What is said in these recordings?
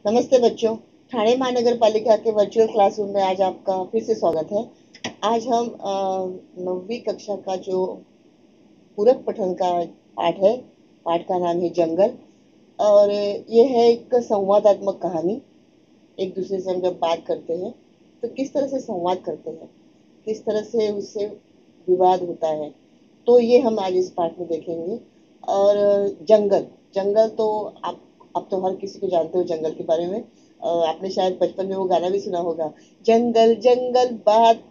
नमस्ते बच्चों। ठाणे महानगर पालिका के वर्चुअल क्लासरूम में आज आपका फिर से स्वागत है। आज हम 9वीं कक्षा का जो पूरक पठन का पाठ है, पाठ का नाम है जंगल। और ये है एक संवादात्मक कहानी। एक दूसरे से हम जब बात करते हैं तो किस तरह से संवाद करते हैं, किस तरह से उससे विवाद होता है, तो ये हम आज इस पाठ में देखेंगे। और जंगल जंगल तो आप तो हर किसी को जानते हो जंगल के बारे में। आपने शायद बचपन में वो गाना भी सुना होगा, जंगल जंगल बात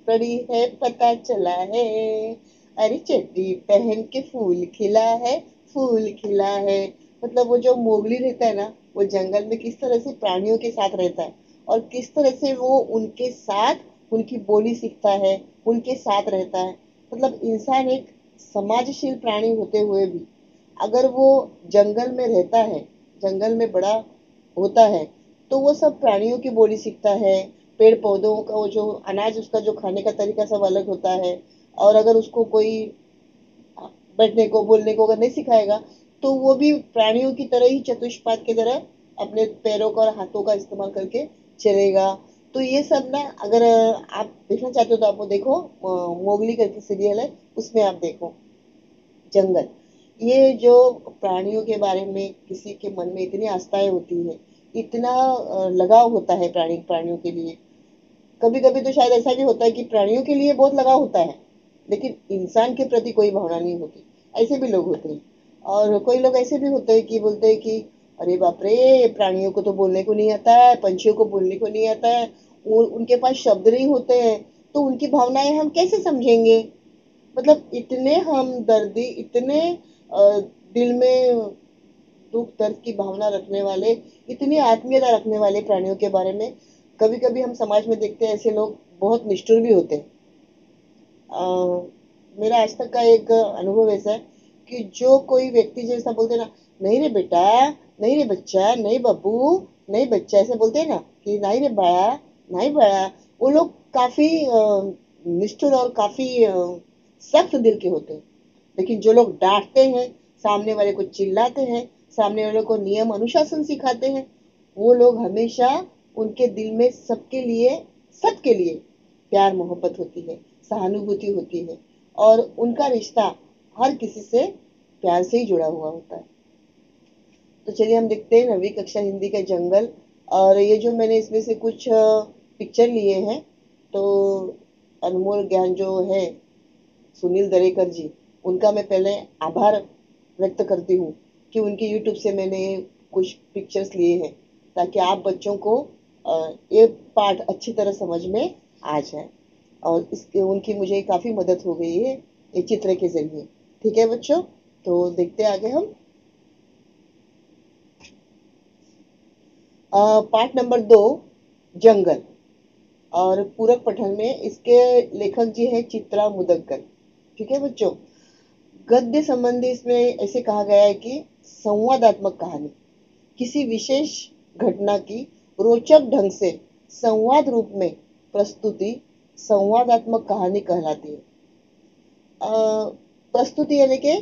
पड़ी है पता चला है, अरे चड्डी पहन के फूल खिला है, फूल खिला है। मतलब वो जो मोगली रहता है ना, वो जंगल में किस तरह से प्राणियों के साथ रहता है और किस तरह से वो उनके साथ उनकी बोली सीखता है, उनके साथ रहता है। मतलब इंसान एक समाजशील प्राणी होते हुए भी अगर वो जंगल में रहता है, जंगल में बड़ा होता है, तो वो सब प्राणियों की बोली सीखता है। पेड़ पौधों का वो जो अनाज, उसका जो खाने का तरीका सब अलग होता है। और अगर उसको कोई बैठने को बोलने को अगर नहीं सिखाएगा, तो वो भी प्राणियों की तरह ही चतुष्पाद की तरह अपने पैरों का और हाथों का इस्तेमाल करके चलेगा। तो ये सब ना, अगर आप देखना चाहते हो तो आप वो देखो, मोगली करके सीरियल है, उसमें आप देखो जंगल। ये जो प्राणियों के बारे में किसी के मन में इतनी आस्थाएं होती है, इतना लगाव होता है प्राणियों के लिए। कभी कभी तो शायद ऐसा भी होता है कि प्राणियों के लिए बहुत लगाव होता है, लेकिन इंसान के प्रति कोई भावना नहीं होती। ऐसे भी लोग होते हैं। और कोई लोग ऐसे भी होते हैं कि बोलते हैं कि अरे बाप रे, प्राणियों को तो बोलने को नहीं आता है, पंछियों को बोलने को नहीं आता है, उनके पास शब्द नहीं होते हैं, तो उनकी भावनाएं हम कैसे समझेंगे। मतलब इतने हमदर्दी, इतने दिल में दुख दर्द की भावना रखने वाले, इतनी आत्मीयता रखने वाले प्राणियों के बारे में कभी कभी हम समाज में देखते हैं ऐसे लोग बहुत निष्ठुर भी होते हैं। मेरा आज तक का एक अनुभव ऐसा है कि जो कोई व्यक्ति जैसा बोलते हैं ना, नहीं रे बेटा, नहीं रे बच्चा, नहीं बाबू, नहीं बच्चा, ऐसे बोलते हैं ना कि नहीं रे बड़ा, नहीं बड़ा, वो लोग काफी निष्ठुर और काफी सख्त दिल के होते हैं। लेकिन जो लोग डांटते हैं, सामने वाले को चिल्लाते हैं, सामने वाले को नियम अनुशासन सिखाते हैं, वो लोग हमेशा, उनके दिल में सबके लिए प्यार मोहब्बत होती है, सहानुभूति होती है। और उनका रिश्ता हर किसी से प्यार से ही जुड़ा हुआ होता है। तो चलिए हम देखते हैं 9वीं कक्षा हिंदी का जंगल। और ये जो मैंने इसमें से कुछ पिक्चर लिए हैं, तो अनमोल ज्ञान जो है सुनील दरेकर जी, उनका मैं पहले आभार व्यक्त करती हूँ कि उनकी यूट्यूब से मैंने कुछ पिक्चर्स लिए हैं, ताकि आप बच्चों को ये पाठ अच्छी तरह समझ में आ जाए। और इसके उनकी मुझे काफी मदद हो गई है ये चित्र के जरिए। ठीक है बच्चों, तो देखते आगे हम। पाठ नंबर 2, जंगल। और पूरक पठन में इसके लेखक जी है चित्रा मुदगल। ठीक है बच्चों, गद्य संबंधी इसमें ऐसे कहा गया है कि संवादात्मक कहानी, किसी विशेष घटना की रोचक ढंग से संवाद रूप में प्रस्तुति संवादात्मक कहानी कहलाती है। प्रस्तुति यानी कि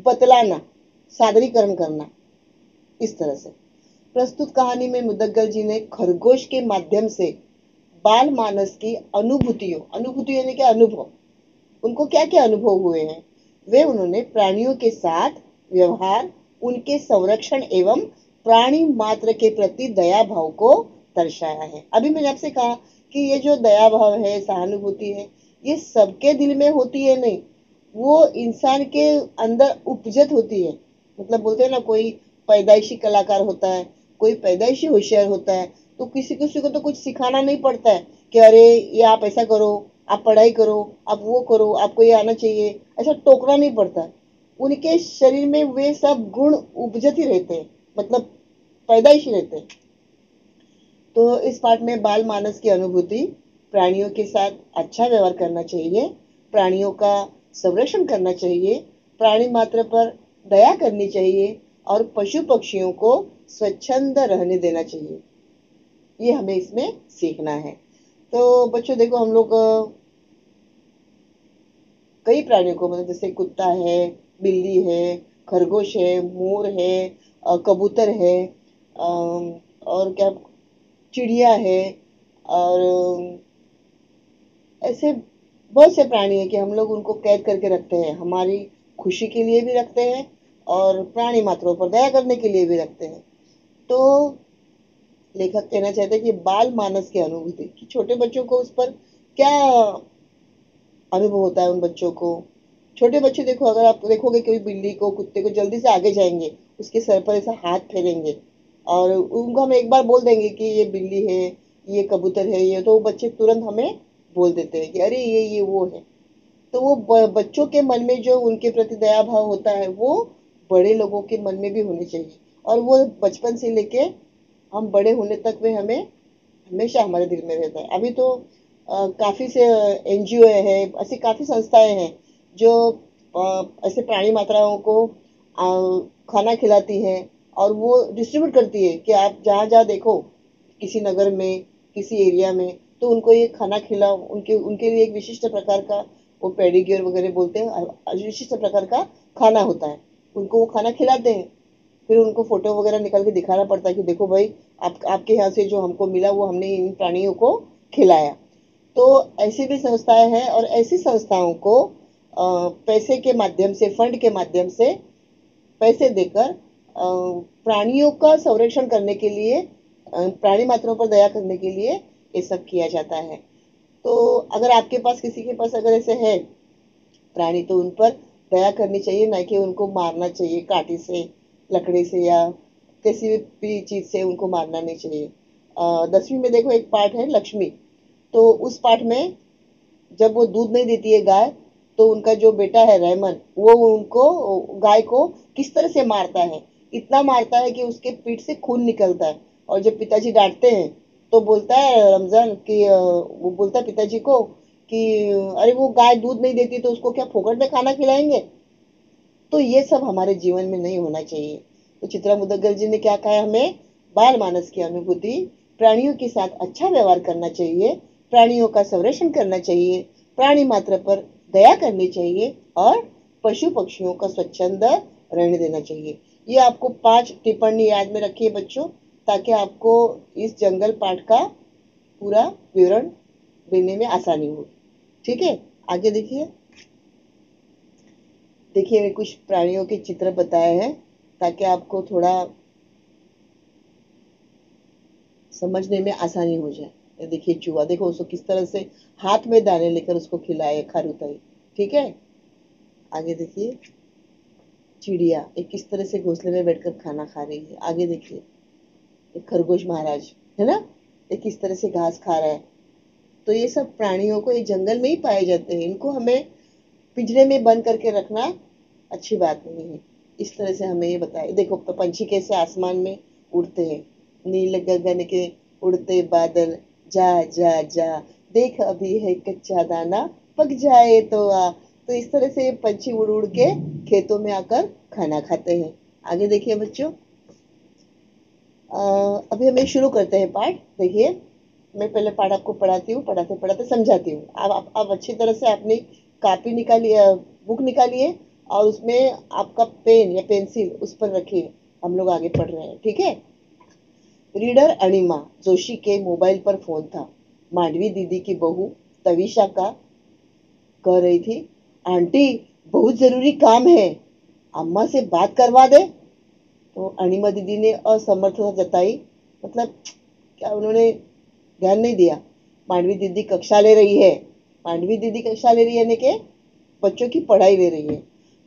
बतलाना, सादरीकरण करना, इस तरह से। प्रस्तुत कहानी में मुदग्गल जी ने खरगोश के माध्यम से बाल मानस की अनुभूति यानी कि अनुभव, उनको क्या क्या अनुभव हुए हैं, वे उन्होंने प्राणियों के साथ व्यवहार, उनके संरक्षण एवं प्राणी मात्र के प्रति दया भाव को दर्शाया है। अभी मैंने आपसे कहा कि ये जो दया भाव है, सहानुभूति है, ये सबके दिल में होती है नहीं, वो इंसान के अंदर उपजत होती है। मतलब बोलते हैं ना, कोई पैदाइशी कलाकार होता है, कोई पैदाइशी होशियार होता है, तो किसी किसी को तो कुछ सिखाना नहीं पड़ता है कि अरे ये आप ऐसा करो, आप पढ़ाई करो, आप वो करो, आपको ये आना चाहिए, ऐसा टोकना नहीं पड़ता है। उनके शरीर में वे सब गुण उपजत ही रहते हैं, मतलब पैदाइशी रहते हैं। तो इस पाठ में बाल मानस की अनुभूति, प्राणियों के साथ अच्छा व्यवहार करना चाहिए, प्राणियों का संरक्षण करना चाहिए, प्राणी मात्र पर दया करनी चाहिए और पशु पक्षियों को स्वच्छंद रहने देना चाहिए, ये हमें इसमें सीखना है। तो बच्चों देखो, हम लोग कई प्राणियों को, मतलब जैसे कुत्ता है, बिल्ली है, खरगोश है, मोर है, कबूतर है, और क्या, चिड़िया है, और ऐसे बहुत से प्राणी हैं कि हम लोग उनको कैद करके रखते हैं, हमारी खुशी के लिए भी रखते हैं और प्राणी मात्रों पर दया करने के लिए भी रखते हैं। तो लेखक कहना चाहते हैं कि बाल मानस की अनुभूति, कि छोटे बच्चों को उस पर क्या अनुभव होता है। उन बच्चों को, छोटे बच्चे देखो, अगर आप देखोगे कोई बिल्ली को, कुत्ते को, जल्दी से आगे जाएंगे, उसके सर पर ऐसा हाथ फेरेंगे, और उनको हम एक बार बोल देंगे कि ये बिल्ली है, ये कबूतर है, ये, तो वो बच्चे तुरंत हमें बोल देते हैं कि अरे ये वो है। तो वो बच्चों के मन में जो उनके प्रति दया भाव होता है, वो बड़े लोगों के मन में भी होने चाहिए, और वो बचपन से लेके हम बड़े होने तक में हमें हमेशा हमारे दिल में रहता है। अभी तो काफी से एनजीओ है, ऐसी काफी संस्थाएं हैं जो ऐसे प्राणी मात्राओं को खाना खिलाती हैं, और वो डिस्ट्रीब्यूट करती है कि आप जहाँ जहाँ देखो, किसी नगर में, किसी एरिया में, तो उनको ये खाना खिलाओ। उनके उनके लिए एक विशिष्ट प्रकार का, वो पेडिग्योर वगैरह बोलते हैं, विशिष्ट प्रकार का खाना होता है, उनको वो खाना खिलाते हैं। फिर उनको फोटो वगैरह निकाल के दिखाना पड़ता है कि देखो भाई, आपके यहाँ से जो हमको मिला वो हमने इन प्राणियों को खिलाया। तो ऐसी भी संस्थाएं हैं, और ऐसी संस्थाओं को पैसे के माध्यम से, फंड के माध्यम से पैसे देकर प्राणियों का संरक्षण करने के लिए, प्राणी मात्रों पर दया करने के लिए ये सब किया जाता है। तो अगर आपके पास, किसी के पास अगर ऐसे है प्राणी, तो उन पर दया करनी चाहिए, ना कि उनको मारना चाहिए कांटे से, लकड़ी से, या किसी भी चीज से उनको मारना नहीं चाहिए। 10वीं में देखो एक पाठ है लक्ष्मी, तो उस पाठ में जब वो दूध नहीं देती है गाय, तो उनका जो बेटा है रहमान, वो उनको, गाय को किस तरह से मारता है, इतना मारता है कि उसके पीठ से खून निकलता है। और जब पिताजी डांटते हैं, तो बोलता है रमजान कि वो बोलता है पिताजी को कि अरे वो गाय दूध नहीं देती तो उसको क्या फोकट में खाना खिलाएंगे। तो ये सब हमारे जीवन में नहीं होना चाहिए। तो चित्रा मुदग्गर जी ने क्या कहा हमें, बाल मानस की अनुभूति, प्राणियों के साथ अच्छा व्यवहार करना चाहिए, प्राणियों का संरक्षण करना चाहिए, प्राणी मात्र पर दया करनी चाहिए, और पशु पक्षियों का स्वच्छंद रहने देना चाहिए। ये आपको 5 टिप्पणी याद में रखिए बच्चों, ताकि आपको इस जंगल पाठ का पूरा विवरण देने में आसानी हो। ठीक है, आगे देखिए। देखिए, मैं कुछ प्राणियों के चित्र बताए हैं, ताकि आपको थोड़ा समझने में आसानी हो जाए। ये देखिए चूहा, देखो उसको किस तरह से हाथ में दाने लेकर उसको खिलाए, खारुताई। ठीक है, आगे देखिए। चिड़िया एक किस तरह से घोंसले में बैठकर खाना खा रही है। आगे देखिए, एक खरगोश महाराज है ना, ये किस तरह से घास खा रहा है। तो ये सब प्राणियों को ये जंगल में ही पाए जाते हैं, इनको हमें पिंजरे में बंद करके रखना अच्छी बात नहीं है। इस तरह से हमें ये बताए। देखो पंछी कैसे आसमान में उड़ते हैं, नील गगन के उड़ते बादल, जा जा जा, देख अभी है कच्चा दाना, पक जाए तो आ। तो इस तरह से ये पंछी उड़ उड़ के खेतों में आकर खाना खाते हैं। आगे देखिए बच्चों। अभी हम ये शुरू करते हैं पाठ। देखिए, मैं पहले पाठ आपको पढ़ाती हूँ, पढ़ाते पढ़ाते समझाती हूँ। आप अच्छी तरह से अपनी कॉपी निकालिए, बुक निकालिए, और उसमें आपका पेन या पेंसिल उस पर रखिए। हम लोग आगे पढ़ रहे हैं, ठीक है। रीडर अणिमा जोशी के मोबाइल पर फोन था। मांडवी दीदी की बहू तविशा का कह रही थी, आंटी बहुत जरूरी काम है, अम्मा से बात करवा दे। तो अणिमा दीदी ने असमर्थता जताई, मतलब क्या, उन्होंने ध्यान नहीं दिया। मांडवी दीदी कक्षा ले रही है। मांडवी दीदी कक्षा ले रही है, यानी कि बच्चों की पढ़ाई ले रही है।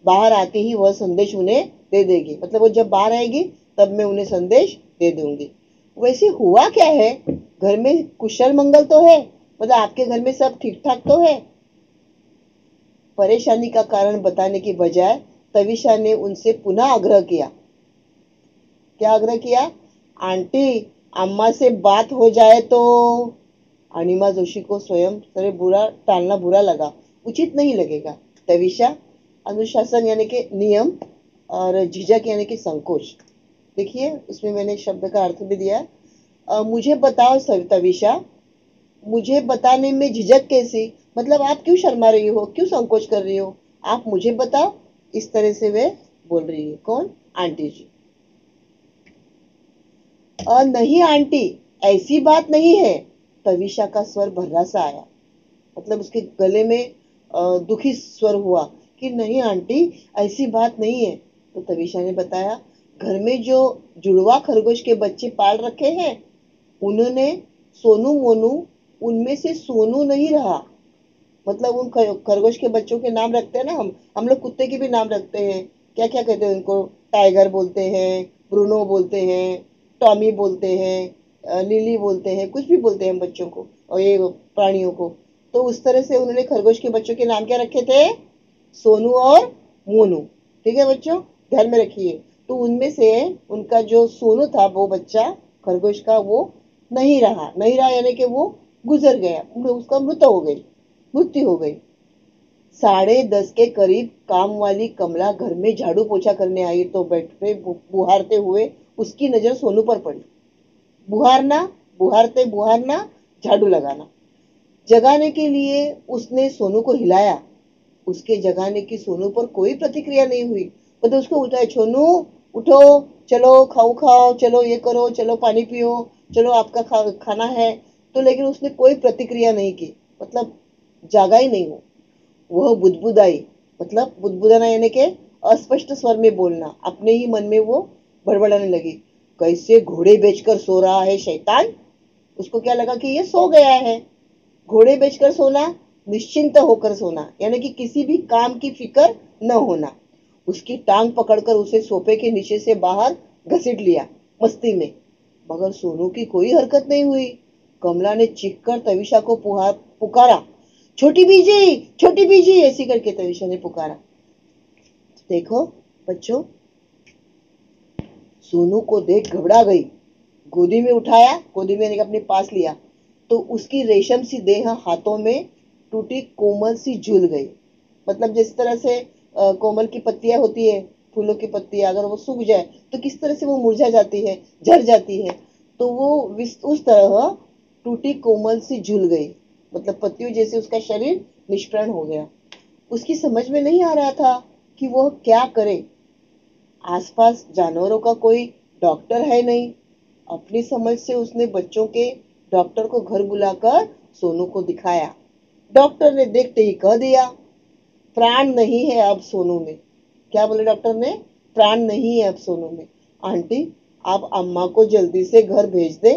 बाहर आते ही वह संदेश उन्हें दे देगी, मतलब वो जब बाहर आएगी तब मैं उन्हें संदेश दे दूंगी। वैसे हुआ क्या है, घर में कुशल मंगल तो है, मतलब आपके घर में सब ठीक ठाक तो है। परेशानी का कारण बताने की बजाय तविशा ने उनसे पुनः आग्रह किया। क्या आग्रह किया, आंटी अम्मा से बात हो जाए तो। अनिमा जोशी को स्वयं से बुरा टालना बुरा लगा, उचित नहीं लगेगा। तविशा, अनुशासन यानी कि नियम, और झिझक यानी कि संकोच। देखिए उसमें मैंने शब्द का अर्थ भी दिया। मुझे बताओ तविशा, मुझे बताने में झिझक कैसी, मतलब आप क्यों शर्मा रही हो, क्यों संकोच कर रही हो, आप मुझे बताओ। इस तरह से वे बोल रही है। कौन, आंटी जी। नहीं आंटी, ऐसी बात नहीं है। तविशा का स्वर भर्रा सा आया, मतलब उसके गले में दुखी स्वर हुआ कि नहीं आंटी, ऐसी बात नहीं है। तो तविशा ने बताया, घर में जो जुड़वा खरगोश के बच्चे पाल रखे हैं, उन्होंने सोनू मोनू, उनमें से सोनू नहीं रहा। मतलब उन खरगोश के बच्चों के नाम रखते हैं ना, हम लोग कुत्ते के भी नाम रखते हैं। क्या क्या कहते हैं उनको? टाइगर बोलते हैं, ब्रूनो बोलते हैं, टॉमी बोलते हैं, लिली बोलते हैं, कुछ भी बोलते हैं हम बच्चों को और ये प्राणियों को। तो उस तरह से उन्होंने खरगोश के बच्चों के नाम क्या रखे थे? सोनू और मोनू। ठीक है बच्चों, ध्यान में रखिए। तो उनमें से उनका जो सोनू था, वो बच्चा खरगोश का, वो नहीं रहा यानी कि वो गुजर गया, उसका मृत्यु हो गई। 10:30 के करीब काम वाली कमला घर में झाड़ू पोछा करने आई तो बेड पे बुहारते हुए उसकी नजर सोनू पर पड़ी। बुहारना, बुहारना, झाड़ू लगाना। जगाने के लिए उसने सोनू को हिलाया। उसके जगाने की सोनू पर कोई प्रतिक्रिया नहीं हुई। मतलब उसको उठाए, सोनू उठो, चलो खाओ खाओ, चलो ये करो, चलो पानी पियो, चलो आपका खाना है। तो लेकिन उसने कोई प्रतिक्रिया नहीं की, मतलब जागा ही नहीं हो। वह बुदबुदाई, मतलब बुदबुदाना यानी के अस्पष्ट स्वर में बोलना, अपने ही मन में वो बड़बड़ाने लगी। कैसे घोड़े बेचकर सो रहा है शैतान। उसको क्या लगा कि ये सो गया है। घोड़े बेचकर सोना, निश्चिंत होकर सोना, यानी कि किसी भी काम की फिक्र न होना। उसकी टांग पकड़कर उसे सोफे के नीचे से बाहर घसीट लिया मस्ती में, मगर सोनू की कोई हरकत नहीं हुई। कमला ने चीखकर तविशा को पुकारा, छोटी बीजी, छोटी बीजी, ऐसी करके तविशा ने पुकारा। देखो बच्चों, सोनू को देख घबरा गई। गोदी में उठाया, गोदी में अपने पास लिया, तो उसकी रेशम सी देह हाथों में टूटी कोमल सी झूल गई। मतलब जिस तरह से कोमल की पत्तियां होती है, फूलों की पत्तियां अगर वो सूख जाए तो किस तरह से वो मुरझा जाती है, झड़ जाती है, तो वो उस तरह टूटी कोमल सी झूल गई। मतलब पत्तियों जैसे उसका शरीर निष्प्राण हो गया। उसकी समझ में नहीं आ रहा था कि वह क्या करे। आसपास जानवरों का कोई डॉक्टर है नहीं। अपनी समझ से उसने बच्चों के डॉक्टर को घर बुलाकर सोनू को दिखाया। डॉक्टर ने देखते ही कह दिया, प्राण नहीं है अब सोनू में। क्या बोले डॉक्टर ने? प्राण नहीं है अब सोनू में। आंटी, आप अम्मा को जल्दी से घर भेज दे,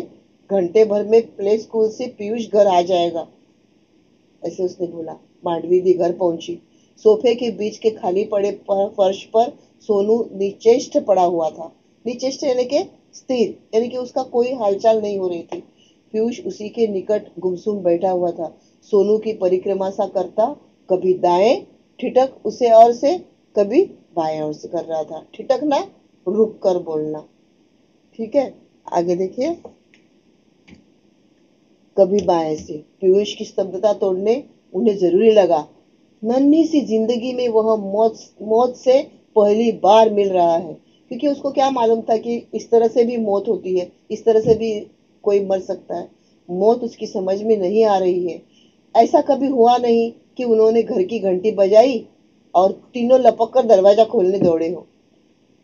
घंटे भर में प्ले स्कूल से पीयूष घर आ जाएगा, ऐसे उसने बोला। मांडवी दी घर पहुंची। सोफे के बीच के खाली पड़े फर्श पर सोनू निचेष्ट पड़ा हुआ था। निचेष्ट यानी कि स्थिर, यानी कि उसका कोई हालचाल नहीं हो रही थी। पीयूष उसी के निकट गुमसुम बैठा हुआ था, सोनू की परिक्रमा सा करता, कभी दाएं ठिठक उसे और से, कभी बाएं और से कर रहा था। ठिठकना, रुक कर बोलना। ठीक है, आगे देखिए। कभी बाएं से। पीयूष की स्तब्धता तोड़ने उन्हें जरूरी लगा। नन्ही सी जिंदगी में वह मौत मौत से पहली बार मिल रहा है, क्योंकि उसको क्या मालूम था कि इस तरह से भी मौत होती है, इस तरह से भी कोई मर सकता है। मौत उसकी समझ में नहीं आ रही है। ऐसा कभी हुआ नहीं कि उन्होंने घर की घंटी बजाई और तीनों लपक कर दरवाजा खोलने दौड़े हो।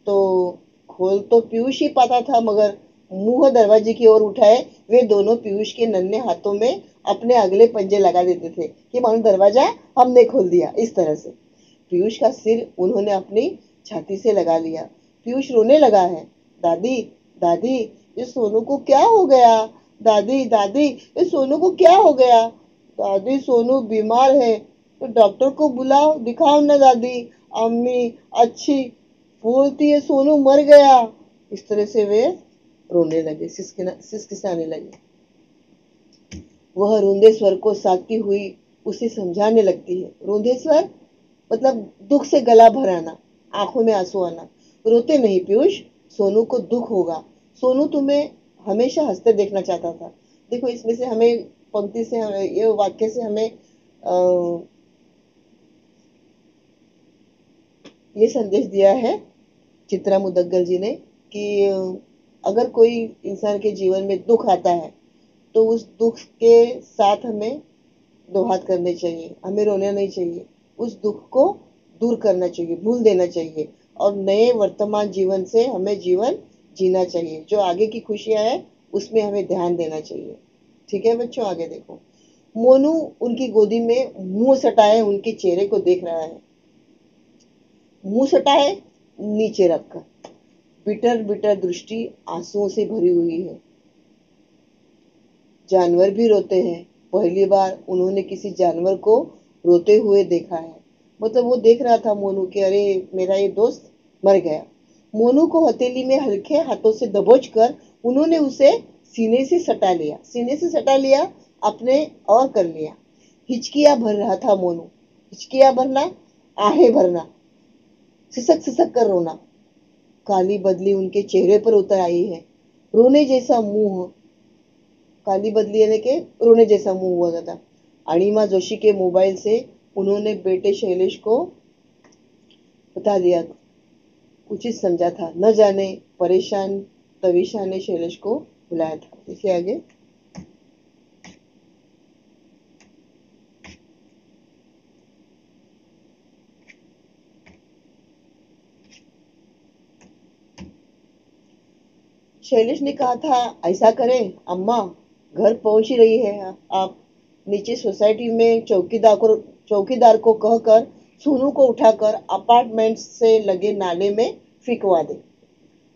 तो खोल तो पीयूष ही पाता था, मगर मुंह दरवाजे की ओर उठाए वे दोनों पीयूष के नन्हे हाथों में अपने अगले पंजे लगा देते थे कि मानो दरवाजा हमने खोल दिया, इस तरह से। पीयूष का सिर उन्होंने अपनी छाती से लगा लिया। पीयूष रोने लगा है। दादी, दादी, ये सोनू को क्या हो गया? दादी, दादी, ये सोनू को क्या हो गया? दादी, सोनू बीमार है, तो डॉक्टर को बुलाओ, दिखाओ ना दादी। अम्मी अच्छी बोलती है सोनू मर गया। इस तरह से वे रोने लगे, सिसकिसाने लगे। वह रूंधे स्वर को साधती हुई उसे समझाने लगती है। रूंधे स्वर मतलब दुख से गला भर आना, आंखों में आंसू आना। रोते नहीं पीयूष, सोनू को दुख होगा। सोनू तुम्हें हमेशा हंसते देखना चाहता था। देखो इसमें से हमें पंक्ति से हमें ये वाक्य से हमें ये संदेश दिया है चित्रा मुदग्गल जी ने कि अगर कोई इंसान के जीवन में दुख आता है तो उस दुख के साथ हमें दो हाथ करने चाहिए, हमें रोना नहीं चाहिए। उस दुख को दूर करना चाहिए, भूल देना चाहिए और नए वर्तमान जीवन से हमें जीवन जीना चाहिए। जो आगे की खुशियां हैं उसमें हमें ध्यान देना चाहिए। ठीक है बच्चों, आगे देखो। मोनू उनकी गोदी में मुंह सटाए उनके चेहरे को देख रहा है। मुंह सटाए नीचे रखकर, बिटर बिटर दृष्टि आंसुओं से भरी हुई है। जानवर भी रोते हैं। पहली बार उन्होंने किसी जानवर को रोते हुए देखा है। मतलब वो देख रहा था मोनू कि अरे मेरा ये दोस्त मर गया। मोनू को हथेली में हल्के हाथों से दबोच कर उन्होंने उसे सीने से सटा लिया। सीने से सटा लिया, अपने और कर लिया। हिचकियां भर रहा था मोनू। हिचकियां भरना, आहें भरना, सिसक सिसक कर रोना। काली बदली उनके चेहरे पर उतर आई है। रोने जैसा मुंह, काली बदली यानी के रोने जैसा मुंह हुआ था। अणिमा जोशी के मोबाइल से उन्होंने बेटे शैलेश को बता दिया, उचित समझा था। न जाने परेशान तविशा ने शैलेश को बुलाया था। देखिए आगे। शैलेश ने कहा था, ऐसा करें अम्मा, घर पहुंच ही रही है आप। नीचे सोसाइटी में चौकीदार को कहकर सोनू को उठाकर अपार्टमेंट से लगे नाले में फेंकवा दे।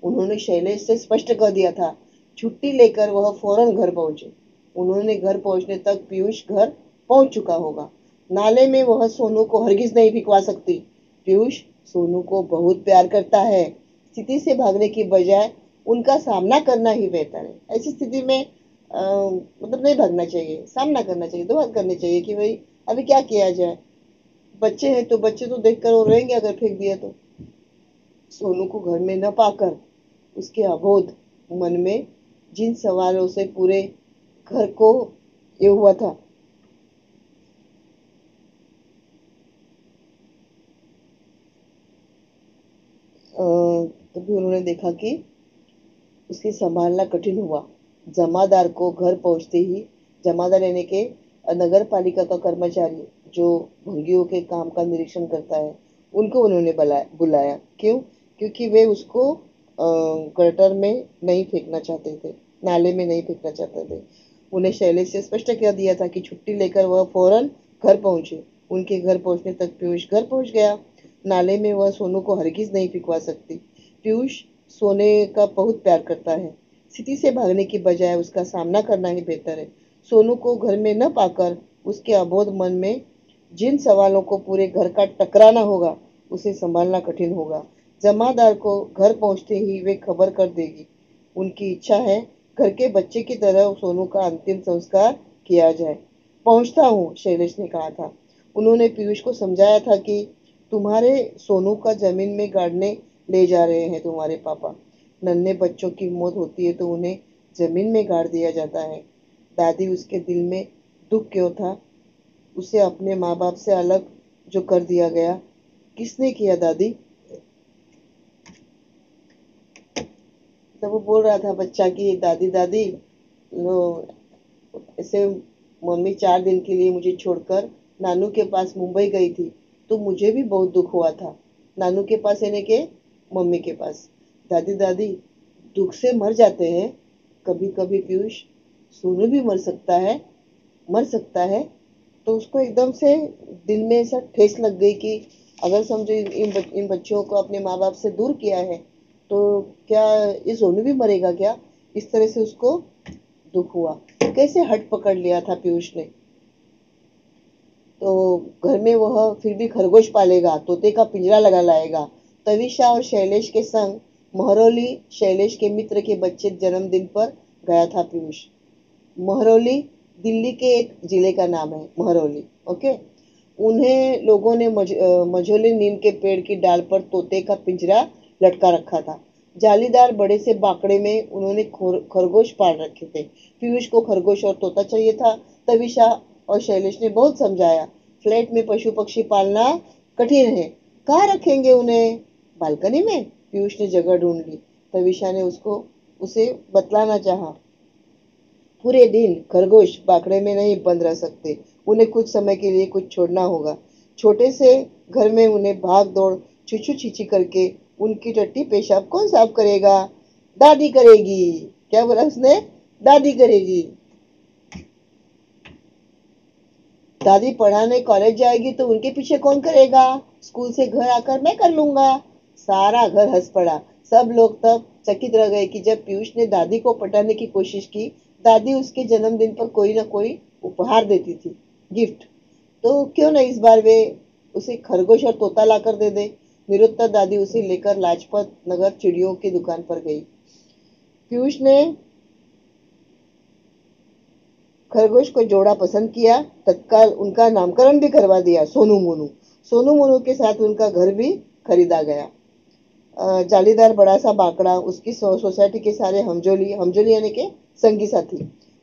उन्होंने शैलेश से स्पष्ट कर दिया था। छुट्टी लेकर वह फौरन घर पहुंचे। उन्होंने घर पहुंचने तक पीयूष घर पहुंच चुका होगा। नाले में वह सोनू को हरगिज नहीं फेंकवा सकती। पीयूष सोनू को बहुत प्यार करता है। स्थिति से भागने की बजाय उनका सामना करना ही बेहतर है। ऐसी स्थिति में मतलब नहीं भागना चाहिए, सामना करना चाहिए, दो बात करनी चाहिए कि भाई अभी क्या किया जाए। बच्चे हैं तो बच्चे तो देखकर वो रोएंगे अगर फेंक दिया तो। सोनू को घर में न पाकर उसके अबोध मन में जिन सवालों से पूरे घर को ये हुआ था, तभी उन्होंने देखा कि उसे संभालना कठिन हुआ। जमादार को घर पहुंचते ही, जमादार यानी के नगर पालिका का कर्मचारी जो भंगियों के काम का निरीक्षण करता है, उनको उन्होंने बुलाया। क्यों? क्योंकि वे उसको गटर में नहीं फेंकना चाहते थे, नाले में नहीं फेंकना चाहते थे। उन्हें शैलेश से स्पष्ट कर दिया था कि छुट्टी लेकर वह फौरन घर पहुंचे। उनके घर पहुंचने तक पीयूष घर पहुंच गया। नाले में वह सोनू को हरगिज नहीं फेंकवा सकती। पीयूष सोने का बहुत प्यार करता है। स्थिति से भागने की बजाय उसका सामना करना ही बेहतर है। सोनू को घर में न पाकर उसके अबोध मन में जिन सवालों को पूरे घर का टकराना होगा, उसे संभालना कठिन होगा। जमादार को घर पहुंचते ही वे खबर कर देगी। उनकी इच्छा है घर के बच्चे की तरह सोनू का अंतिम संस्कार किया जाए। पहुंचता हूँ, शैलेश ने कहा था। उन्होंने पीयूष को समझाया था कि तुम्हारे सोनू का जमीन में गाड़ने ले जा रहे हैं तुम्हारे पापा। नन्हे बच्चों की मौत होती है तो उन्हें जमीन में गाड़ दिया जाता है। दादी, उसके दिल में दुख क्यों था? उसे अपने माँ बाप से अलग जो कर दिया गया, किसने किया दादी? तब वो बोल रहा था बच्चा की दादी दादी, लो ऐसे मम्मी 4 दिन के लिए मुझे छोड़कर नानू के पास मुंबई गई थी तो मुझे भी बहुत दुख हुआ था। नानू के पास यानी के मम्मी के पास। दादी दादी, दुख से मर जाते हैं कभी कभी पीयूष। सोनू भी मर सकता है, मर सकता है। तो उसको एकदम से दिल में ऐसा ठेस लग गई कि अगर समझो इन बच्चों को अपने माँ बाप से दूर किया है तो क्या ये सोनू भी मरेगा क्या? इस तरह से उसको दुख हुआ। कैसे हट पकड़ लिया था पीयूष ने। तो घर में वह फिर भी खरगोश पालेगा, तोते का पिंजरा लगा लाएगा। तविशा और शैलेश के संग महरौली शैलेश के मित्र के बच्चे जन्मदिन पर गया था पीयूष। महरौली दिल्ली के एक जिले का नाम है, महरौली। ओके। उन्हें लोगों ने मझोले नीम के पेड़ की डाल पर तोते का पिंजरा लटका रखा था। जालीदार बड़े से बाकड़े में उन्होंने खरगोश पाल रखे थे। पीयूष को खरगोश और तोता चाहिए था। तविशा और शैलेश ने बहुत समझाया, फ्लैट में पशु पक्षी पालना कठिन है, कहाँ रखेंगे उन्हें? बालकनी में? पीयूष ने जगह ढूंढ ली। तविशा ने उसको उसे बतलाना चाहा। पूरे दिन खरगोश बाकड़े में नहीं बंद रह सकते, उन्हें कुछ समय के लिए कुछ छोड़ना होगा। छोटे से घर में उन्हें भाग दौड़ छुछू छीछी करके उनकी टट्टी पेशाब कौन साफ करेगा? दादी करेगी। क्या बोला उसने? दादी करेगी। दादी पढ़ाने कॉलेज जाएगी तो उनके पीछे कौन करेगा? स्कूल से घर आकर मैं कर लूंगा। सारा घर हंस पड़ा। सब लोग तब चकित रह गए कि जब पीयूष ने दादी को पटाने की कोशिश की, दादी उसके जन्मदिन पर कोई ना कोई उपहार देती थी, गिफ्ट। तो क्यों न इस बार वे उसे खरगोश और तोता लाकर दे दे। निरुत्तर दादी उसे लेकर लाजपत नगर चिड़ियों की दुकान पर गई। पीयूष ने खरगोश को जोड़ा पसंद किया। तत्काल उनका नामकरण भी करवा दिया, सोनू मोनू। सोनू मोनू के साथ उनका घर भी खरीदा गया। जालीदार बड़ा सा बाकड़ा, उसकी सोसाइटी के सारे हमजोली, हमजोली यानी के संगी साथी,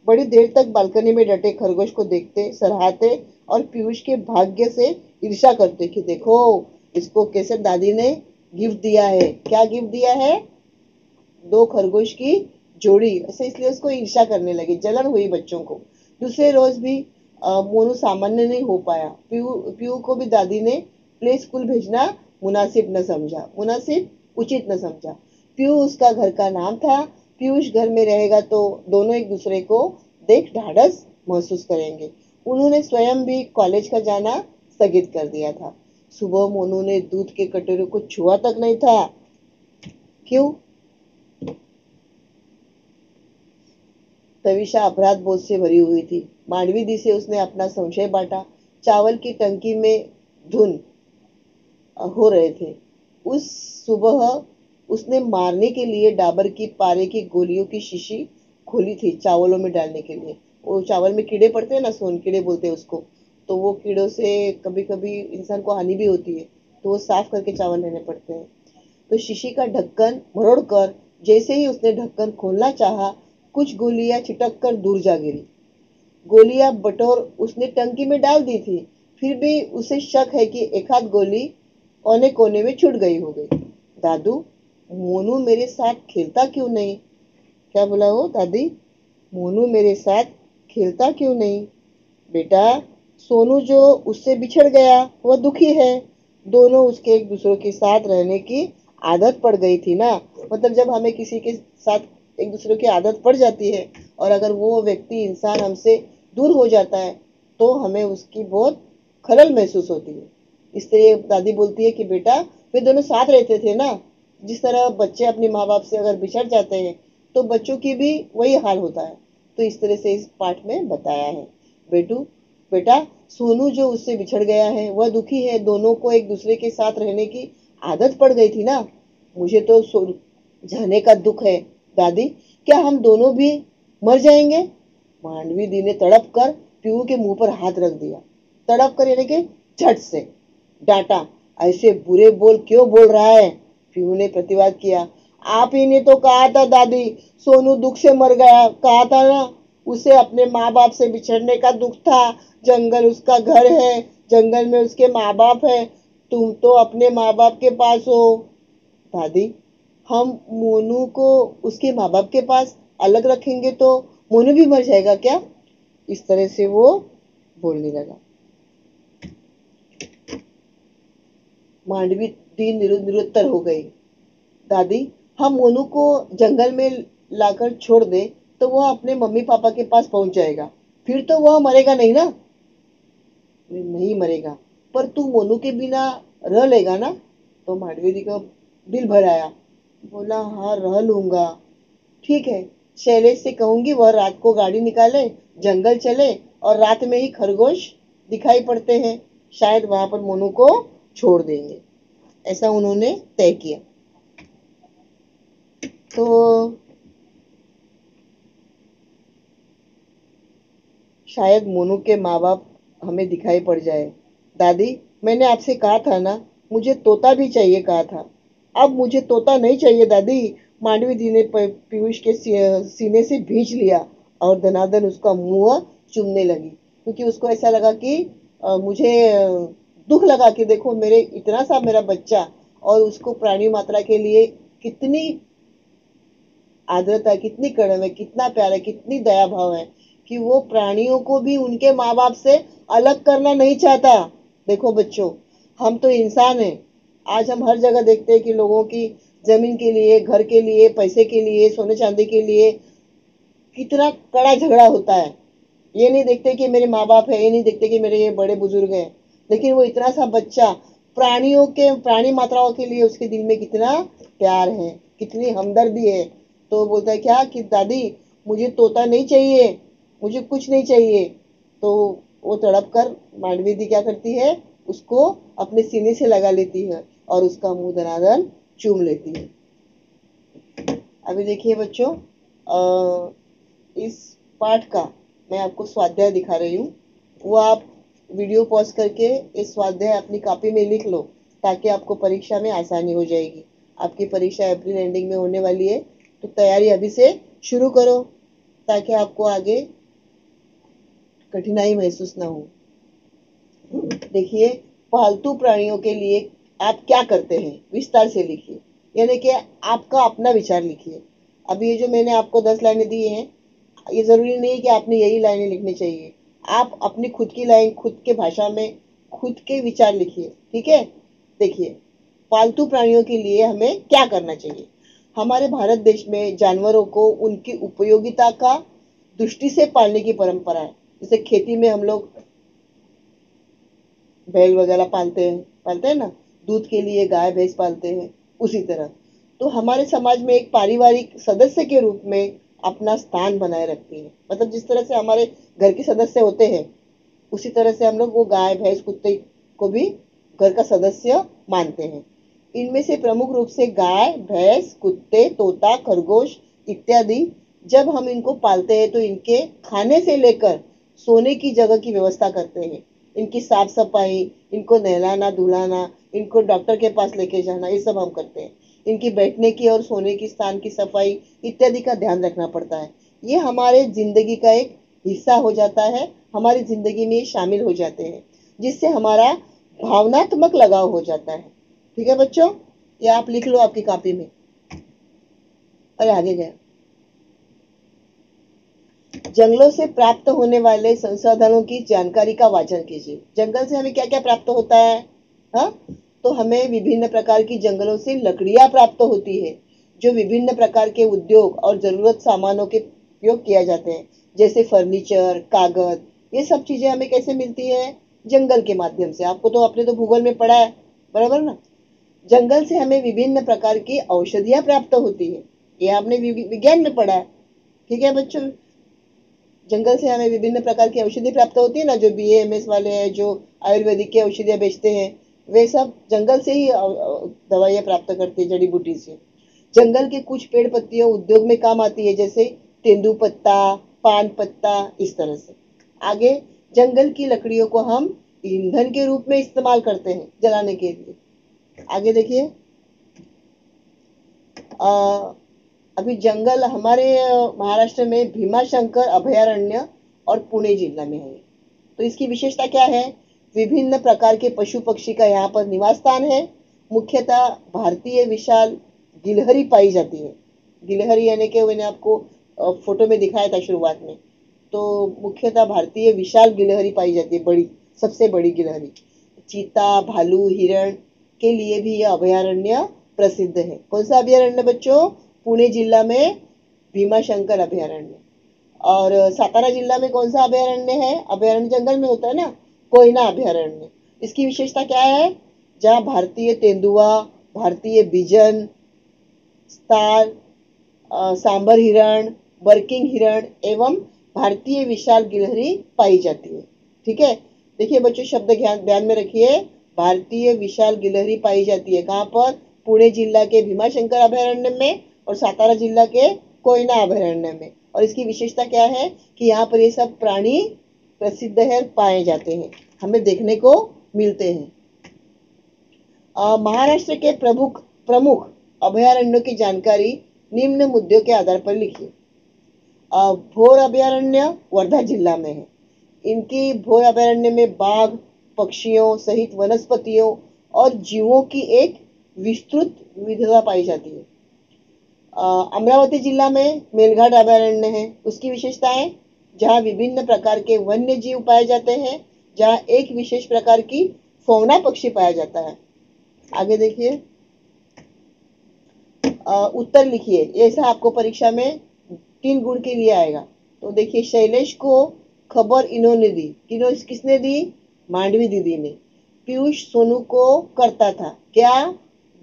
बड़ी देर तक बालकनी में डटे खरगोश को देखते, सराहते और पीयूष के भाग्य से ईर्ष्या करते कि देखो इसको कैसे दादी ने गिफ्ट दिया है। क्या गिफ्ट दिया है? दो खरगोश की जोड़ी। ऐसे इसलिए उसको ईर्ष्या करने लगी, जलन हुई बच्चों को। दूसरे रोज भी मोनू सामान्य नहीं हो पाया। पीयू पीयू को भी दादी ने प्ले स्कूल भेजना मुनासिब उचित न समझा। पीयू उसका घर का नाम था। पीयूष घर में रहेगा तो दोनों एक दूसरे को देख ढाढ़स महसूस करेंगे। उन्होंने स्वयं भी कॉलेज का जाना स्थगित कर दिया था। सुबह मोनू ने दूध के कटोरे को छुआ तक नहीं था। क्यों? तविषा अपराध बोध से भरी हुई थी। मांडवी दी से उसने अपना संशय बांटा। चावल की टंकी में धुन हो रहे थे। उस सुबह उसने मारने के लिए डाबर की पारे की गोलियों की शीशी खोली थी चावलों में डालने के लिए। वो चावल में कीड़े पड़ते हैं ना, सोन कीड़े बोलते हैं उसको। तो वो कीड़ों से कभी कभी इंसान को हानि भी होती है, तो वो साफ करके चावल लेने पड़ते हैं। तो शीशी का ढक्कन मरोड़ कर जैसे ही उसने ढक्कन खोलना चाहा, कुछ गोलियां छिटक कर दूर जा गिरी। गोलियां बटोर उसने टंकी में डाल दी थी। फिर भी उसे शक है कि एक आध गोली कोने कोने में छूट गई होगी। दादू, मोनू मेरे साथ खेलता क्यों नहीं? क्या बोला वो? दादी, मोनू मेरे साथ खेलता क्यों नहीं? बेटा, सोनू जो उससे बिछड़ गया वह दुखी है। दोनों उसके एक दूसरे के साथ रहने की आदत पड़ गई थी ना। मतलब जब हमें किसी के साथ एक दूसरे की आदत पड़ जाती है और अगर वो व्यक्ति इंसान हमसे दूर हो जाता है तो हमें उसकी बहुत खलल महसूस होती है। इसलिए दादी बोलती है कि बेटा, वे दोनों साथ रहते थे ना। जिस तरह बच्चे अपने माँ बाप से अगर बिछड़ जाते हैं तो बच्चों की भी वही हाल होता है। तो इस तरह से इस पाठ में बताया है। बेटू बेटा, सोनू जो उससे बिछड़ गया है वह दुखी है। दोनों को एक दूसरे के साथ रहने की आदत पड़ गई थी ना। मुझे तो जाने का दुख है। दादी, क्या हम दोनों भी मर जाएंगे? मांडवी दी ने तड़प कर पीहू के मुंह पर हाथ रख दिया। तड़प कर यानी कि झट से डांटा। ऐसे बुरे बोल क्यों बोल रहा है? पीहू ने प्रतिवाद किया। आप ही ने तो कहा था दादी, सोनू दुख से मर गया, कहा था ना। उसे अपने माँ बाप से बिछड़ने का दुख था। जंगल उसका घर है, जंगल में उसके माँ बाप है। तुम तो अपने माँ बाप के पास हो। दादी, हम मोनू को उसके माँ बाप के पास अलग रखेंगे तो मोनू भी मर जाएगा क्या? इस तरह से वो बोलने लगा। मांडवी दी निरुत्तर हो गई। दादी, हम मोनू को जंगल में लाकर छोड़ दे तो वह अपने मम्मी पापा के पास पहुंच जाएगा। फिर तो वह मरेगा नहीं ना? नहीं मरेगा, पर तू मोनू के बिना रह लेगा ना? तो मांडवी दी का दिल भर आया। बोला, हाँ रह लूंगा। ठीक है, शैलेश से कहूंगी वह रात को गाड़ी निकाले, जंगल चले और रात में ही खरगोश दिखाई पड़ते हैं, शायद वहां पर मोनू को छोड़ देंगे। ऐसा उन्होंने तय किया। तो शायद मोनू के माँ बाप हमें दिखाई पड़ जाए। दादी, मैंने आपसे कहा था ना, मुझे तोता भी चाहिए कहा था। अब मुझे तोता नहीं चाहिए दादी। मांडवी दी ने पीयूष के सीने से भींच लिया और धनाधन उसका मुंह चूमने लगी, क्योंकि उसको ऐसा लगा कि मुझे दुख लगा कि देखो मेरे इतना सा मेरा बच्चा, और उसको प्राणी मात्रा के लिए कितनी आर्द्रता, कितनी कड़म है, कितना प्यार है, कितनी दया भाव है कि वो प्राणियों को भी उनके माँ बाप से अलग करना नहीं चाहता। देखो बच्चों, हम तो इंसान हैं। आज हम हर जगह देखते हैं कि लोगों की जमीन के लिए, घर के लिए, पैसे के लिए, सोने चांदी के लिए कितना कड़ा झगड़ा होता है। ये नहीं देखते कि मेरे माँ बाप है, ये नहीं देखते कि मेरे ये बड़े बुजुर्ग हैं, लेकिन वो इतना सा बच्चा प्राणी मात्राओं के लिए उसके दिल में कितना प्यार है, कितनी हमदर्दी है। तो बोलता है क्या कि दादी मुझे तोता नहीं चाहिए, मुझे कुछ नहीं चाहिए। तो वो तड़प कर मांडवी दी क्या करती है, उसको अपने सीने से लगा लेती है और उसका मुंह दनादन चूम लेती है। अभी देखिए बच्चों, इस पाठ का मैं आपको स्वाध्याय दिखा रही हूँ। वो आप वीडियो पॉज करके इस स्वाध्याय अपनी कॉपी में लिख लो, ताकि आपको परीक्षा में आसानी हो जाएगी। आपकी परीक्षा अप्रैल एंडिंग में होने वाली है, तो तैयारी अभी से शुरू करो, ताकि आपको आगे कठिनाई महसूस ना हो। देखिए, पालतू प्राणियों के लिए आप क्या करते हैं, विस्तार से लिखिए, यानी कि आपका अपना विचार लिखिए। अभी ये जो मैंने आपको 10 लाइनें दी हैं, ये जरूरी नहीं कि आपने यही लाइनें लिखनी चाहिए। आप अपनी खुद की लाइन, खुद के भाषा में खुद के विचार लिखिए, ठीक है। देखिए, पालतू प्राणियों के लिए हमें क्या करना चाहिए। हमारे भारत देश में जानवरों को उनकी उपयोगिता का दृष्टि से पालने की परंपरा है। जैसे खेती में हम लोग बैल वगैरह पालते हैं ना, दूध के लिए गाय भैंस पालते हैं, उसी तरह तो हमारे समाज में एक पारिवारिक सदस्य के रूप में अपना स्थान बनाए रखती है। मतलब जिस तरह से हमारे घर के सदस्य होते हैं, उसी तरह से हम लोग वो गाय भैंस कुत्ते को भी घर का सदस्य मानते हैं। इनमें से प्रमुख रूप से गाय भैंस, कुत्ते, तोता, खरगोश इत्यादि। जब हम इनको पालते हैं तो इनके खाने से लेकर सोने की जगह की व्यवस्था करते हैं। इनकी साफ सफाई, इनको नहलाना धुलाना, इनको डॉक्टर के पास लेके जाना, ये सब हम करते हैं। इनकी बैठने की और सोने की स्थान की सफाई इत्यादि का ध्यान रखना पड़ता है। ये हमारे जिंदगी का एक हिस्सा हो जाता है, हमारी जिंदगी में शामिल हो जाते हैं, जिससे हमारा भावनात्मक लगाव हो जाता है। ठीक है बच्चों, ये आप लिख लो आपकी कॉपी में। और आगे गए, जंगलों से प्राप्त होने वाले संसाधनों की जानकारी का वाचन कीजिए। जंगल से हमें क्या क्या प्राप्त होता है? हाँ, तो हमें विभिन्न प्रकार की जंगलों से लकड़ियां प्राप्त होती है, जो विभिन्न प्रकार के उद्योग और जरूरत सामानों के उपयोग किया जाते हैं, जैसे फर्नीचर, कागज। ये सब चीजें हमें कैसे मिलती है? जंगल के माध्यम से। आपको तो आपने तो भूगोल में पढ़ा है, बराबर ना। जंगल से हमें विभिन्न प्रकार की औषधियां प्राप्त होती है, ये आपने विज्ञान में पढ़ा है। ठीक है बच्चों, जंगल से हमें विभिन्न प्रकार की औषधि प्राप्त होती है ना, जो BAMS वाले हैं, जो आयुर्वेदिक की औषधियां बेचते हैं, वे सब जंगल से ही दवाइयां प्राप्त करते हैं, जड़ी बूटी से। जंगल के कुछ पेड़ पत्तियों उद्योग में काम आती है, जैसे तेंदुपत्ता, पान पत्ता, इस तरह से। आगे, जंगल की लकड़ियों को हम ईंधन के रूप में इस्तेमाल करते हैं, जलाने के लिए। आगे देखिए, अभी जंगल हमारे महाराष्ट्र में भीमाशंकर अभयारण्य और पुणे जिला में है। तो इसकी विशेषता क्या है? विभिन्न प्रकार के पशु पक्षी का यहाँ पर निवास स्थान है। मुख्यतः भारतीय विशाल गिलहरी पाई जाती है। गिलहरी यानी कि मैंने आपको फोटो में दिखाया था शुरुआत में। तो मुख्यतः भारतीय विशाल गिलहरी पाई जाती है, बड़ी, सबसे बड़ी गिलहरी। चीता, भालू, हिरण के लिए भी यह अभयारण्य प्रसिद्ध है। कौन सा अभयारण्य बच्चों? पुणे जिला में भीमाशंकर अभयारण्य। और सातारा जिला में कौन सा अभयारण्य है? अभयारण्य जंगल में होता है ना, कोयना अभयारण्य। इसकी विशेषता क्या है? जहाँ भारतीय तेंदुआ, भारतीय बिजन, स्टार, सांबर हिरण, बर्किंग हिरण एवं भारतीय विशाल गिलहरी पाई जाती है। ठीक है, देखिए बच्चों, शब्द ध्यान में रखिए। भारतीय विशाल गिलहरी पाई जाती है कहाँ पर? पुणे जिला के भीमाशंकर अभयारण्य में और सातारा जिला के कोयना अभयारण्य में। और इसकी विशेषता क्या है कि यहाँ पर ये सब प्राणी प्रसिद्ध है, पाए जाते हैं, हमें देखने को मिलते हैं। महाराष्ट्र के प्रमुख प्रमुख अभयारण्यों की जानकारी निम्न मुद्दों के आधार पर लिखिए। भोर अभयारण्य वर्धा जिला में है। इनकी भोर अभयारण्य में बाघ, पक्षियों सहित वनस्पतियों और जीवों की एक विस्तृत विविधता पाई जाती है। अमरावती जिला में मेलघाट अभयारण्य है। उसकी विशेषताएं, जहाँ विभिन्न प्रकार के वन्य जीव पाए जाते हैं, जहाँ एक विशेष प्रकार की फौना पक्षी पाया जाता है। आगे देखिए, उत्तर लिखिए। ऐसा आपको परीक्षा में 3 गुण के लिए आएगा। तो देखिए, शैलेश को खबर इन्होंने दी। किसने दी? मांडवी दीदी ने। पीयूष सोनू को करता था क्या?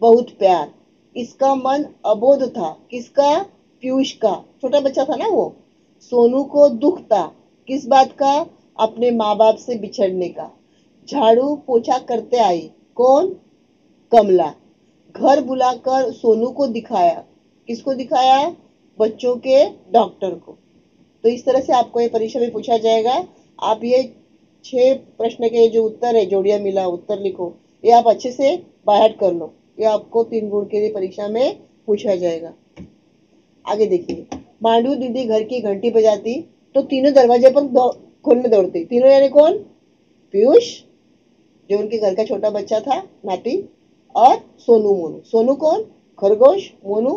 बहुत प्यार। इसका मन अबोध था। किसका? पीयूष का। छोटा बच्चा था ना वो। सोनू को दुख था। किस बात का? अपने माँ बाप से बिछड़ने का। झाड़ू पोछा करते आई। कौन? कमला। घर बुलाकर सोनू को दिखाया। किसको दिखाया? बच्चों के डॉक्टर को। तो इस तरह से आपको ये परीक्षा में पूछा जाएगा। आप ये 6 प्रश्न के जो उत्तर है, जोड़ियां मिला उत्तर लिखो। ये आप अच्छे से बायहार्ट कर लो। ये आपको 3 गुण के लिए परीक्षा में पूछा जाएगा। आगे देखिए, मांडू दीदी घर की घंटी बजाती तो तीनों दरवाजे पर खोलने दौड़ती। तीनों यानी कौन? पीयूष, जो उनके घर का छोटा बच्चा था, नाती, और सोनू मोनू। सोनू कौन? खरगोश। मोनू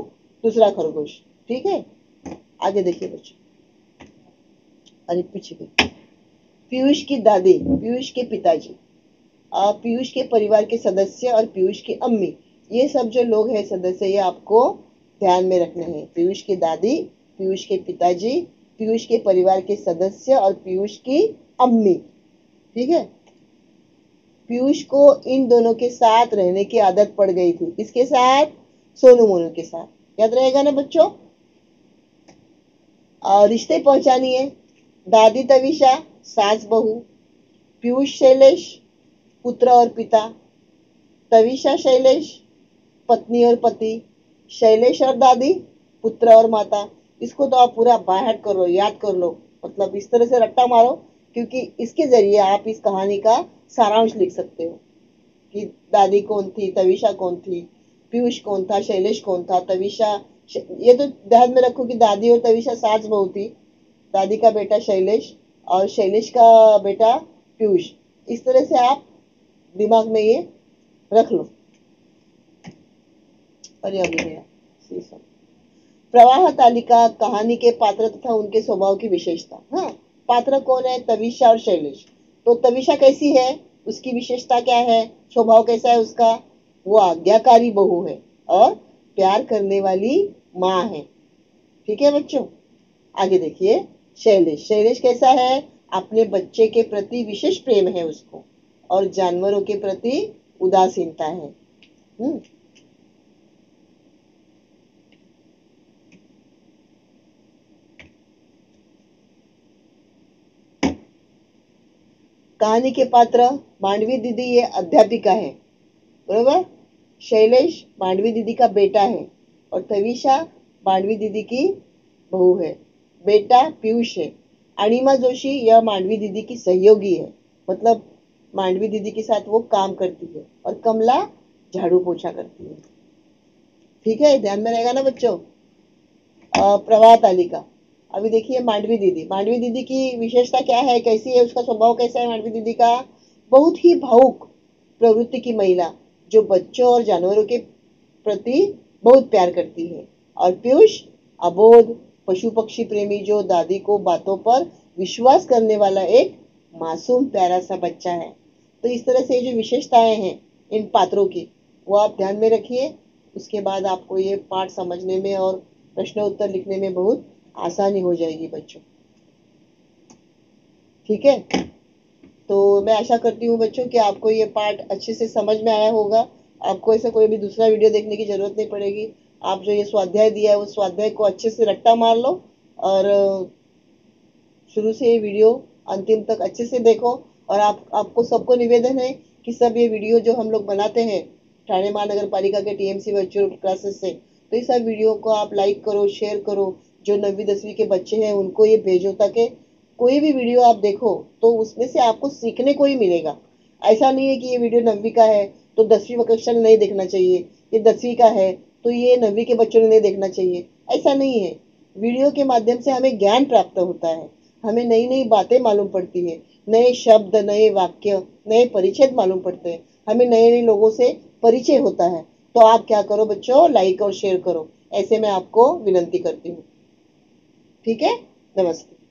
दूसरा खरगोश। ठीक है, आगे देखिए बच्चों। अरे पीछे गए। पीयूष की दादी, पीयूष के पिताजी, पीयूष के परिवार के सदस्य और पीयूष की अम्मी, ये सब जो लोग हैं सदस्य, ये आपको ध्यान में रखने हैं। पीयूष की दादी, पीयूष के पिताजी, पीयूष के परिवार के सदस्य और पीयूष की अम्मी। ठीक है। पीयूष को इन दोनों के साथ रहने की आदत पड़ गई थी। किसके साथ? सोनू मोनू के साथ। याद रहेगा ना बच्चों? रिश्ते पहचानिए। दादी तविशा, सास बहू। पीयूष शैलेश, पुत्र और पिता। तविशा शैलेश, पत्नी और पति। शैलेश और दादी, पुत्र और माता। इसको तो आप पूरा बायहार्ट कर लो, याद कर लो। मतलब इस तरह से रट्टा मारो, क्योंकि इसके जरिए आप इस कहानी का सारांश लिख सकते हो कि दादी कौन थी, तविशा कौन थी, पीयूष कौन था, शैलेश कौन था, तविशा। ये तो ध्यान में रखो कि दादी और तविशा सास बहू थी। दादी का बेटा शैलेश और शैलेश का बेटा पीयूष। इस तरह से आप दिमाग में ये रख लो। और ये गया प्रवाह तालिका, कहानी के पात्र तथा उनके स्वभाव की विशेषता। हाँ, पात्र कौन है? तविशा और शैलेश। तो तविशा कैसी है? उसकी विशेषता क्या है? स्वभाव कैसा है उसका? वो आज्ञाकारी बहू है और प्यार करने वाली माँ है। ठीक है बच्चों, आगे देखिए। शैलेश, शैलेश कैसा है? अपने बच्चे के प्रति विशेष प्रेम है उसको और जानवरों के प्रति उदासीनता है। कहानी के पात्र, मांडवी दीदी ये अध्यापिका है, बरोबर। शैलेश मांडवी दीदी का बेटा है और तविशा मांडवी दीदी की बहू है। बेटा पीयूष है। अणिमा जोशी यह मांडवी दीदी की सहयोगी है, मतलब मांडवी दीदी के साथ वो काम करती है। और कमला झाड़ू पोछा करती है। ठीक है, ध्यान में रहेगा ना बच्चों? प्रवाह तालिका। अभी देखिए, मांडवी दीदी, मांडवी दीदी की विशेषता क्या है, कैसी है, उसका स्वभाव कैसा है मांडवी दीदी का? बहुत ही भावुक प्रवृत्ति की महिला, जो बच्चों और जानवरों के प्रति बहुत प्यार करती है। और पीयूष अबोध पशु पक्षी प्रेमी, जो दादी को बातों पर विश्वास करने वाला एक मासूम प्यारा सा बच्चा है। तो इस तरह से जो विशेषताएं हैं इन पात्रों की, वो आप ध्यान में रखिए। उसके बाद आपको ये पाठ समझने में और प्रश्न उत्तर लिखने में बहुत आसानी हो जाएगी बच्चों। ठीक है, तो मैं आशा करती हूँ बच्चों कि आपको ये पाठ अच्छे से समझ में आया होगा। आपको ऐसा कोई भी दूसरा वीडियो देखने की जरूरत नहीं पड़ेगी। आप जो ये स्वाध्याय दिया है, उस स्वाध्याय को अच्छे से रट्टा मार लो और शुरू से ये वीडियो अंतिम तक अच्छे से देखो। और आपको सबको निवेदन है कि सब ये वीडियो जो हम लोग बनाते हैं ठाणे महानगर पालिका के टीएमसी वर्चुअल क्लासेस से, तो इस सब वीडियो को आप लाइक करो, शेयर करो। जो 9वीं 10वीं के बच्चे हैं उनको ये भेजो, ताकि कोई भी वीडियो आप देखो तो उसमें से आपको सीखने को ही मिलेगा। ऐसा नहीं है कि ये वीडियो 9वीं का है तो 10वीं कक्षा ने नहीं देखना चाहिए, ये 10वीं का है तो ये 9वीं के बच्चों ने नहीं देखना चाहिए। ऐसा नहीं है। वीडियो के माध्यम से हमें ज्ञान प्राप्त होता है, हमें नई नई बातें मालूम पड़ती है, नए शब्द, नए वाक्य, नए परिच्छेद मालूम पड़ते हैं, हमें नए नए लोगों से परिचय होता है। तो आप क्या करो बच्चों, लाइक और शेयर करो, ऐसे मैं आपको विनंती करती हूँ। ठीक है, नमस्ते।